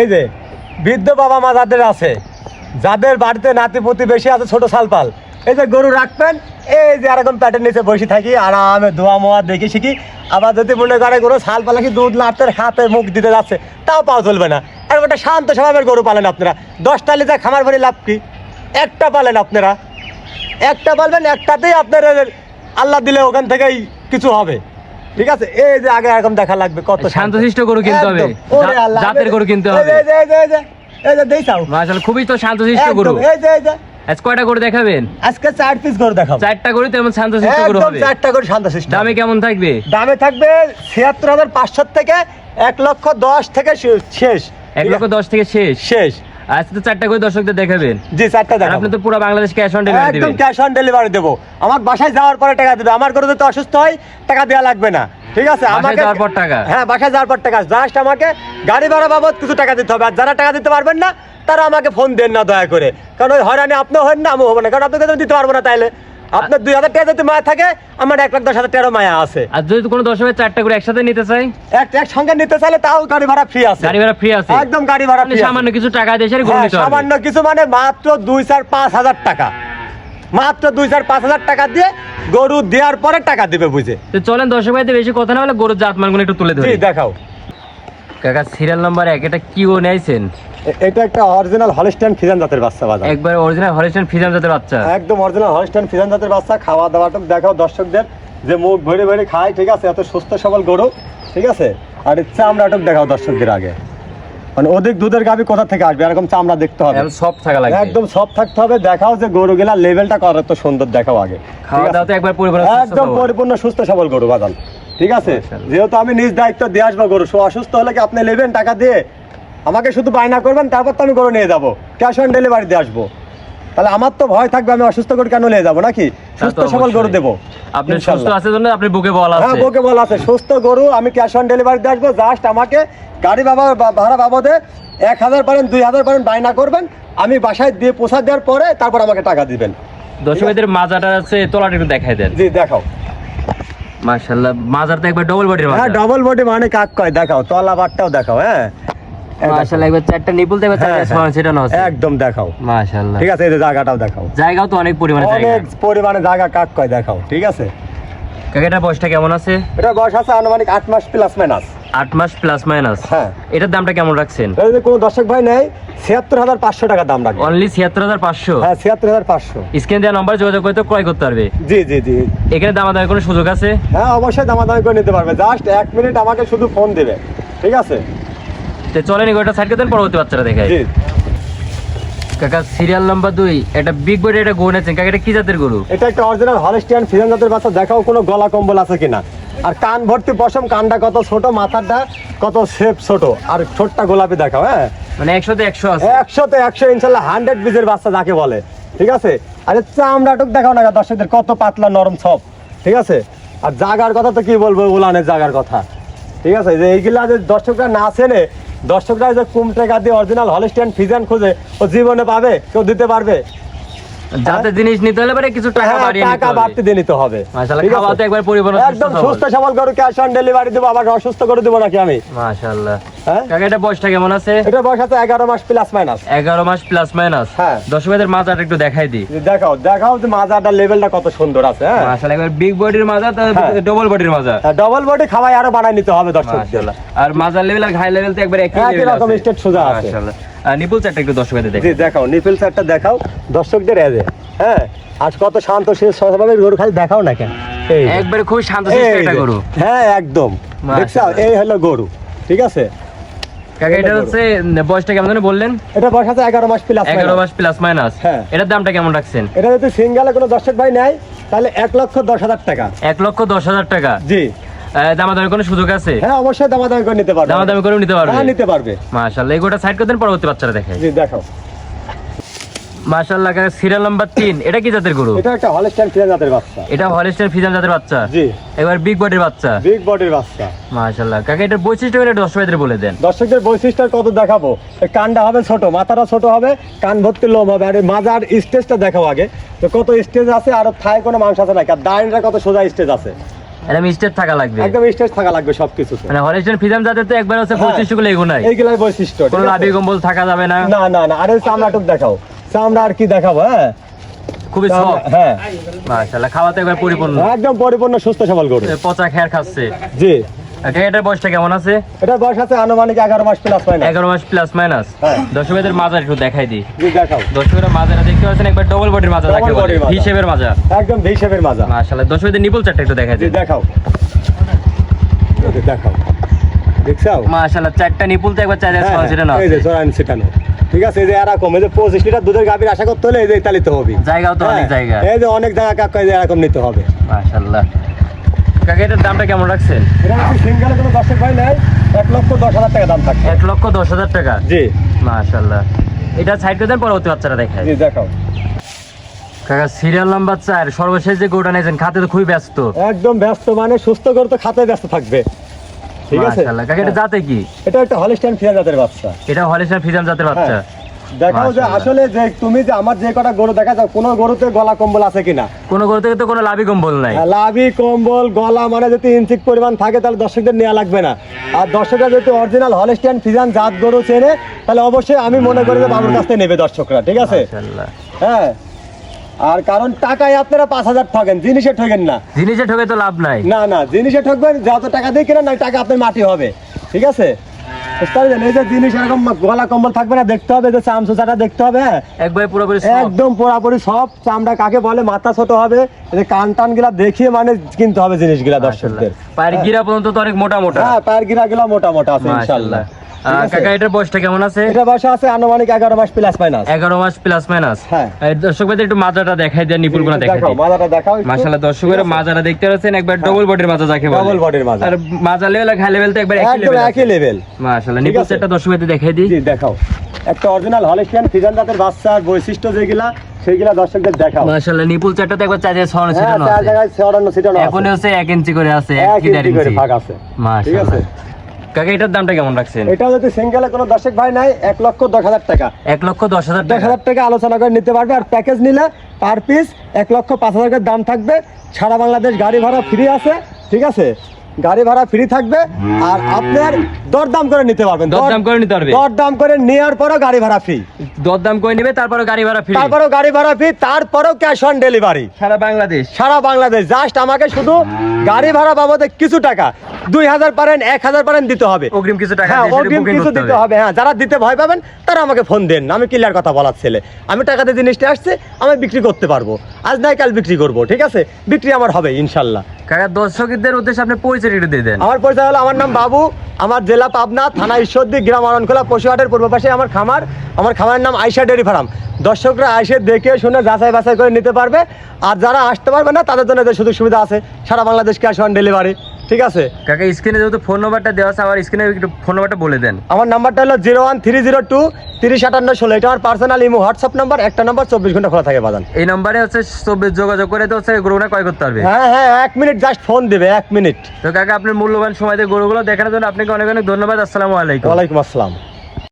এই যে বৃদ্ধ বাবা মা যাদের আছে, যাদের বাড়িতে নাতিপুতি বেশি আছে, ছোট সালপাল, এই যে গরু রাখবেন, এই যে এরকম প্যাটের নিচে বসে থাকি আরামে ধোয়া মোয়া দেখি শিখি। আবার যদি মনে করে গরু সালপালা কি দুধ লাড়তে হাতে মুখ দিতে যাচ্ছে, তাও পাও চলবে না। আর একটা শান্ত স্বভাবের গরু পালেন আপনারা। 10টা লিটার খামার ভরে লাভ কি? একটা পালেন আপনারা, একটা পালবেন, একটাতেই আপনার আল্লাহ দিলে ওখান থেকেই কিছু হবে। ঠিক আছে, এই যে আগে এরকম দেখা লাগবে কত শান্তশিষ্ট গরু কিনতে হবে, জাতের গরু কিনতে হবে। এই যে দেখাও মাশাআল্লাহ, খুবই তো শান্তশিষ্ট গরু। এই যে আজ কয়টা গরু দেখাবেন? আজকে 4 পিস গরু দেখাবো। 4টা গরু তেমন শান্তশিষ্ট গরু হবে। 4টা গরু শান্তশিষ্ট। দামে কেমন থাকবে? দামে থাকবে ৭৬,৫০০ থেকে ১,১০,০০০ থেকে শেষ। ১,১০,০০০ থেকে শেষ। আজকে তো 4টা গরু দর্শকদের দেখাবেন। জি, 4টা দেখাবো। আপনি তো পুরো বাংলাদেশ ক্যাশ অন ডেলিভারি দিবেন। একদম ক্যাশ অন ডেলিভারি দেবো। আমার বাসায় যাওয়ার পরে টাকা দিবে। আমার গরু যদি অসুস্থ হয় টাকা দেওয়া লাগবে না। ঠিক আছে, আমাকে যাওয়ার পর টাকা? হ্যাঁ, বাসায় যাওয়ার পর টাকা। জাস্ট আমাকে গাড়ি ভাড়া বাবদ কিছু টাকা দিতে হবে। আর যারা টাকা দিতে পারবেন না তারা আমাকে ফোন দেন না দয়া করে, কারণ ওই হয়রানি আপনিও হন না, আমিও হবো না, কারণ আপনাকে তো দিতে পারবো না। তাইলে আপনার 2,000 টাকা যদি মায়া থাকে, আমার ১,১০,০০০ টাকা মায়া আছে। আর যদি কোনো দর্শকের 4টা গরু একসাথে নিতে চাই, এক সঙ্গে নিতে চাইলে তাও গাড়ি ভাড়া ফ্রি আছে। গাড়ি ভাড়া ফ্রি আছে? একদম গাড়ি ভাড়া ফ্রি। সামান্য কিছু টাকা দিয়ে গরু নিতে হবে। সামান্য কিছু মানে মাত্র 2,000-5,000 টাকা, মাত্র 2,000-5,000 টাকা দিয়ে গরু দেওয়ার পরে টাকা দিবে বুঝে। তো চলেন দর্শক ভাইদের বেশি কথা না বলে গরুর জাতমানগুলো একটু তুলে ধরি। দেখাও কাকা, সিরিয়াল নাম্বার 1, এটা কি ও নিয়েছেন? এটা একটা অরিজিনাল হলস্টাইন ফ্রিজিয়ান জাতের বাচ্চা বাজার। একবার অরিজিনাল হলস্টাইন ফ্রিজিয়ান জাতের বাচ্চা। একদম অরিজিনাল হলস্টাইন ফ্রিজিয়ান জাতের বাচ্চা। খাওয়া দাওয়াটা দেখাও দর্শকদের, যে মুখ ভরে ভরে খায়। ঠিক আছে, এত সুস্থ সবল গরু। ঠিক আছে, আর চামড়াটক দেখাও দর্শকদের আগে। মানে অধিক দুধের গাভী কোথা থেকে আসবে, এরকম চামড়া দেখতে হবে, সফট থাকা লাগবে, একদম সফট থাকতে হবে। দেখাও যে গরুগুলা লেভেলটা কত সুন্দর, দেখাও আগে। খাওয়া দাওয়াতে একবার পরিপূর্ণ একদম পরিপূর্ণ সুস্থ সবল গরু বাজান। ঠিক আছে, যেহেতু আমি নিজ দায়িত্ব দিয়ে আসবো, গরু অসুস্থ হলে কি আপনি নেবেন টাকা দিয়ে? আমাকে শুধু বায়না করবেন, তারপর তো আমি গরু নিয়ে যাবো, ক্যাশ অন ডেলিভারি দিয়ে আসবো। তাহলে আমার তো ভয় থাকবে, আমি অসুস্থ গরু কেন নিয়ে যাবো নাকি? সুস্থ সবল গরু দেবো। আপনি সুস্থ আছে জন্য আপনি বুকে বল আছে। হ্যাঁ, বুকে বল আছে। সুস্থ গরু আমি ক্যাশ অন ডেলিভারি দিয়ে আসবো। জাস্ট আমাকে গাড়ি ভাড়া বাবদে 1,000 পারেন 2,000 পারেন বায়না করবেন, আমি বাসায় দিয়ে পৌঁছা দেওয়ার পরে তারপর আমাকে টাকা দিবেন। দর্শকদের মাজাটা আছে, তোলাটা একটু দেখাই দেন। জি, দেখাও। মাশাআল্লাহ, মাজার তো একবার ডবল বডির মাজার। হ্যাঁ, ডবল বডি মানে কাক কয়, দেখাও। তলা বাটটাও দেখাও। হ্যাঁ, মাশাআল্লাহ, একবার 4টা নিপুল দেবে, 4টা সমান সেটা না আছে। একদম দেখাও। মাশাআল্লাহ, ঠিক আছে, এই যে জায়গাটাও দেখাও। জায়গাও তো অনেক পরিমাণে জায়গা, অনেক পরিমাণে জায়গা কাক কয়, দেখাও। ঠিক আছে, কাকাটার বয়সটা কেমন আছে? এটা বয়স আছে আনুমানিক 8 মাস প্লাস মাইনাস। 8 মাস প্লাস মাইনাস। হ্যাঁ, এটার দামটা কেমন রাখছেন? যদি কোনো দর্শক ভাই নেয় ৭৬,৫০০ টাকা দাম রাখবে। অনলি ৭৬,৫০০? হ্যাঁ, ৭৬,৫০০। স্ক্রিনে দেওয়া নাম্বার যোগাযোগ করে তো ক্রয় করতে পারবে। জি জি জি। এখানে দামাদামি কোনো সুযোগ আছে? হ্যাঁ, অবশ্যই দামাদামি করে নিতে পারবে। জাস্ট 1 মিনিট আমাকে শুধু ফোন দেবে। ঠিক আছে, তো চলেন এগুলোটা সাইড করে দেন, পরবর্তী বাচ্চাটা দেখাই। জি। কাকা, সিরিয়াল নাম্বার 2, এটা বিগ বডি, এটা গরু নেছেন কাকা, এটা কি জাতের গরু? এটা একটা অরিজিনাল হলস্টাইন ফ্রিজিয়ান জাতের বাচ্চা। দেখাও কোনো গলা কম্বল আছে কিনা। আর কান ভর্তি পশম, কানটা কত ছোট, মাথাটা কত শেপ ছোট, আর ঠোঁটটা গোলাপি দেখাও। হ্যাঁ, মানে 100তে 100 আছে। 100তে 100 ইনশাল্লাহ, 100 বীজের বাচ্চা যাকে বলে। ঠিক আছে, আরে চামড়াটুক দেখাও না দর্শকদের, কত পাতলা নরম সব। ঠিক আছে, আর জাগার কথা তো কি বলবো, উলানের জাগার কথা। ঠিক আছে, যে এইগুলা যে দর্শকরা না চেনে, দর্শকরা যে কম টাকা দিয়ে অরিজিনাল হলস্টাইন ফ্রিজিয়ান খুঁজে, ও জীবনে পাবে? কেউ দিতে পারবে? যাতে জিনিস নিতে হলে পরে কিছু টাকা বাড়িয়ে নিতে টাকা হবে। বাড়তি দিয়ে নিতে হবে। মাশাআল্লাহ, ঠিক আছে? খাওয়াতে একবার পরিপূর্ণ একদম সুস্থ সবল গরু, ক্যাশ অন ডেলিভারি দেবো। আবার অসুস্থ করে দেবো নাকি আমি? মাশাআল্লাহ। হ্যাঁ, কাকা, এটা বয়সটা কেমন আছে? এটা বয়স আছে 11 মাস প্লাস মাইনাস। 11 মাস প্লাস মাইনাস। হ্যাঁ, দর্শকদের মাজাটা একটু দেখাই দিই। দেখাও দেখাও যে মাজাটার লেভেলটা কত সুন্দর আছে। হ্যাঁ, মাশাআল্লাহ, একবার বিগ বডির মাজা, ডবল বডির মাজা। ডবল বডি খাওয়াই আরো বানাই নিতে হবে দর্শক। মাশাআল্লাহ, আর মাজার লেভেল আর ঘাই লেভেল তো একবার একই একই লেভেল রকম আছে। স্টেট সোজা আছে। মাশাআল্লাহ, নিপুল চারটা একটু দর্শকদের জি, দেখাই। দেখাও নিপেল সারটা দেখাও দর্শকদের এজে। হ্যাঁ, আজ কত শান্ত শেষ স্বভাবে গরু, খালি দেখাও না কেন। এই যে, একবারে খুব শান্তশিষ্ট এই একটা যে। গরু। হ্যাঁ, একদম দেখছো, এই হলো গরু। ঠিক আছে কাকা, এটা হচ্ছে বয়সটা কেমন জানি বললেন? এটা বয়স আছে 11 মাস প্লাস 11 মাস প্লাস মাইনাস। হ্যাঁ, এটার দামটা কেমন রাখছেন? এটা যদি সিঙ্গেলে কোনো দর্শক ভাই নেয় তাহলে 1,10,000 টাকা। 1,10,000 টাকা? জি। দামাদামি কোনো সুযোগ আছে? হ্যাঁ, অবশ্যই দামাদামি করে নিতে পারবে। দামাদামি করে নিতে পারবে? হ্যাঁ, নিতে পারবে। মাশাআল্লাহ, এগুলোটা সাইড করে দেন, পরবর্তী বাচ্চাটা দেখাই। জি, দেখাও। মাশাআল্লাহ, কাকা, সিরিয়াল নাম্বার 3, এটা কি জাতের গরু? এটা একটা হলস্টাইন ফ্রিজিয়ান জাতের বাচ্চা। এটা হলস্টাইন ফ্রিজিয়ান জাতের বাচ্চা? জি। এবার বিগ বডির বাচ্চা? বিগ বডির বাচ্চা। মাশাআল্লাহ, কাকা, এটার বৈশিষ্ট্যগুলো একটু দর্শকদের বলে দেন। দর্শকদের বৈশিষ্ট্য কত দেখাবো। এই কানটা হবে ছোট, মাথাটা ছোট হবে, কান ভর্তি লোম হবে। আর এই মাজার স্টেজটা দেখাও আগে, তো কত স্টেজ আছে, আর থায় কোনো মাংস আছে নাকি, আর দাঁড়িটা কত সোজা স্টেজ আছে। এটা মিস্টেক থাকা লাগবে, একদম স্টেজ থাকা লাগবে সবকিছু। মানে হলিস্টাইন ফ্রিজিয়ান জাতের তো একবার হচ্ছে বৈশিষ্ট্যগুলো এগুলাই, এইগুলাই বৈশিষ্ট্য, কোনো ঠিক আছে? লাভি কম্বল থাকা যাবে না। না না না, আরে চামড়াটুক দেখাও, চামড়া আর কি দেখাবো? হ্যাঁ খুবই সফট, হ্যাঁ মাশাআল্লাহ, খাওয়াতে একবার পরিপূর্ণ, একদম পরিপূর্ণ সুস্থ সবল গরু। পচা খেয়ার খাচ্ছে। জি, এটার বয়সটা কেমন আছে? এটা বয়স আছে আনুমানিক 11 মাস প্লাস মাইনাস। 11 মাস প্লাস মাইনাস। হ্যাঁ। দর্শকদের মাজার একটু দেখাই দিই। জি দেখাও, দর্শকরা মাজারা দেখতে পাচ্ছেন, একবার ডবল বডির মাজা Double যাকে বলে, body মাজা। হিসেবের মাজা, একদম হিসেবের মাজা। মাশাআল্লাহ। দর্শকদের নিপল চারটা একটু দেখাই জি দিই। দেখাও, দেখাও, দেখছো? মাশাআল্লাহ, চারটা নিপল তো একবার চারে হ্যাঁ, ছয় সেটা না, এই যে জোড়ান ছিটানো, ঠিক আছে? এই যে এরকম, এই যে 25 লিটার দুধের গাভীর আশা করতে হলে এই যে তালিতে হবে। জায়গাও তো অনেক জায়গা, এই যে অনেক জায়গা কাকা, এই যে এরকম নিতে হবে। মাশাআল্লাহ। কাকা এটার দামটা কেমন রাখছেন? এটা যদি সিঙ্গেলে কোনো দর্শক ভাই নেয় 1,10,000 টাকা দাম থাকবে। 1,10,000 টাকা। জি মাশাআল্লাহ। এটা সাইড করে দেন, পরবর্তী বাচ্চারা দেখায়। জি দেখাও, কাকা সিরিয়াল নাম্বার 4 সর্বশেষ যে গরুটা নিয়েছেন, খাতে তো খুবই ব্যস্ত। একদম ব্যস্ত, মানে সুস্থ করে তো খাতে ব্যস্ত থাকবে, ঠিক আছে? মাশাআল্লাহ। কাকা এটা জাতে কি? এটা একটা হলিস্টাইন ফ্রিজিয়ান জাতের বাচ্চা। এটা হলিস্টাইন ফ্রিজিয়ান জাতের বাচ্চা। দেখাও যে মাশাআল্লাহ। আসলে যে তুমি যে আমার যে কটা গরু দেখা যাও, কোনো গরুতে গলা কম্বল আছে কিনা? কোন গরু থেকে তো কোনো লাভি কম্বল নাই। লাভি কম্বল গলা মানে যদি ইঞ্চিক পরিমাণ থাকে তাহলে দর্শকদের নেওয়া লাগবে না। আর দর্শকরা যদি অরিজিনাল হলিস্টাইন ফ্রিজিয়ান জাত গরু চেনে তাহলে অবশ্যই আমি মনে করি যে বাবুর কাছ থেকে নেবে দর্শকরা, ঠিক আছে? মাশাআল্লাহ। হ্যাঁ, আর কারণ টাকায় আপনারা 5,000 ঠকেন, জিনিসে ঠকেন না। জিনিসে ঠকে তো লাভ নাই। না না, জিনিসে ঠকবেন, যত টাকা দিয়ে কিনা না টাকা আপনার মাটি হবে, ঠিক আছে? বুঝতে পারলেন? এই যে জিনিস এরকম গলা কম্বল থাকবে না, দেখতে হবে যে চামচুচাটা দেখতে হবে। হ্যাঁ, একবার পুরোপুরি soft। একদম পুরাপুরি সব চামড়া কাকে বলে, মাথা ছোট হবে, এই যে কান টান গুলা দেখিয়ে মানে কিনতে হবে জিনিসগুলা দর্শকদের। পায়ের গিরা পর্যন্ত তো অনেক মোটা মোটা। হ্যাঁ, পায়ের গিরা গুলা মোটা মোটা আছে ইনশাআল্লাহ। মাশাআল্লাহ। কাকা এটার বয়সটা কেমন আছে? এটা বয়স আছে আনুমানিক 11 মাস প্লাস মাইনাস। 11 মাস প্লাস মাইনাস। হ্যাঁ। দর্শক ভাইদের একটু মাজাটা দেখাই দেন, নিপুলগুলো দেখাই দেখাও, দেন। মাজাটা দেখাও একটু। মাশাআল্লাহ, দর্শকের মাজারা দেখতে পাচ্ছেন, একবার ডবল বডির মাজা যাকে বলে। Double body র মাজা। আর মাজা লেভেল আর ঘাই লেভেল তো একবার একই একদম লেভেল। একই লেভেল। মাশাআল্লাহ। ঠিক নিপুল আছে। সেটটা দর্শক ভাইদের দেখাই দিই। জি দেখাও, একটা অরিজিনাল হলিস্টিয়ান ফ্রিজিয়ান জাতের বাচ্চার বৈশিষ্ট্য যেগুলা সেইগুলা দর্শকদের দেখাও। মাশাআল্লাহ, নিপুল চারটাতে একবার চারে ছড়ানো ছিল হ্যাঁ, না। চার জায়গায় ছড়ানো ছিটানো আছে। এখন হচ্ছে 1 ইঞ্চি করে আছে, 1 এক কি 1.5 ইঞ্চি করে ইঞ্চি। ভাগ আছে, ঠিক মাশাআল্লাহ। আছে? কাকা এটার দামটা কেমন রাখছেন? এটা যদি সিঙ্গেলে কোনো দর্শক ভাই নাই 1,10,000 টাকা, 1,10,000 টাকা। 10,000 টাকা আলোচনা করে নিতে পারবে। আর প্যাকেজ নিলে পার পিস 1,05,000 টাকার দাম থাকবে। সারা বাংলাদেশ গাড়ি ভাড়া ফ্রি আছে, ঠিক আছে? গাড়ি ভাড়া ফ্রি থাকবে। আর আপনার দরদাম করে নিতে পারবেন, দরদাম করে নিতে পারবে। দরদাম করে নেওয়ার পরও গাড়ি ভাড়া ফ্রি, দরদাম করে নেবে, তারপরে গাড়ি ভাড়া ফ্রি। তারপরেও গাড়ি ভাড়া ফ্রি, তারপরেও ক্যাশ অন ডেলিভারি সারা বাংলাদেশ। সারা বাংলাদেশ। জাস্ট আমাকে শুধু গাড়ি ভাড়া বাবদে কিছু টাকা 2,000 পারেন 1,000 পারেন দিতে হবে। অগ্রিম কিছু টাকা হ্যাঁ, দিয়ে সেটা অগ্রিম booking কিছু করতে দিতে হবে। হ্যাঁ, যারা দিতে ভয় পাবেন তারা আমাকে ফোন দেন, আমি ক্লিয়ার কথা বলার ছেলে। আমি টাকা দিয়ে জিনিসটা আসছে, আমি বিক্রি করতে পারবো, আজ নাই কাল বিক্রি করবো, ঠিক আছে? বিক্রি আমার হবে ইনশাল্লাহ। কাকা দর্শকদের উদ্দেশ্যে আপনি পরিচয় একটু দিয়ে দেন। আমার পরিচয় হলো, আমার নাম বাবু, আমার জেলা পাবনা, থানা ঈশ্বরদী, গ্রাম অরণখোলা, পশুহাটের পূর্ব পাশে আমার খামার। আমার খামারের নাম আয়শা ডেয়ারি ফার্ম। দর্শকরা এসে দেখে শুনে যাচাই বাছাই করে নিতে পারবে। আর যারা আসতে পারবে না তাদের জন্য যে সুযোগ সুবিধা আছে, সারা বাংলাদেশ ক্যাশ অন ডেলিভারি, ঠিক আছে? কাকা স্ক্রিনে যেহেতু ফোন নাম্বারটা দেওয়া আছে, আমার স্ক্রিনে একটু ফোন নাম্বারটা বলে দেন। আমার নাম্বারটা হলো 01302 305816। এটা আমার পার্সোনাল ইমো হোয়াটসঅ্যাপ নাম্বার। একটা নাম্বার 24 ঘন্টা খোলা থাকে বাজান। এই নাম্বারে হচ্ছে 24 যোগাযোগ করে তো হচ্ছে গরুটা ক্রয় করতে পারবে। হ্যাঁ হ্যাঁ, 1 মিনিট জাস্ট ফোন দিবে, 1 মিনিট। তো কাকা আপনার মূল্যবান সময় দিয়ে গরুগুলো দেখানোর জন্য আপনাকে অনেক অনেক ধন্যবাদ। আসসালামু আলাইকুম। ওয়ালাইকুম আসসালাম।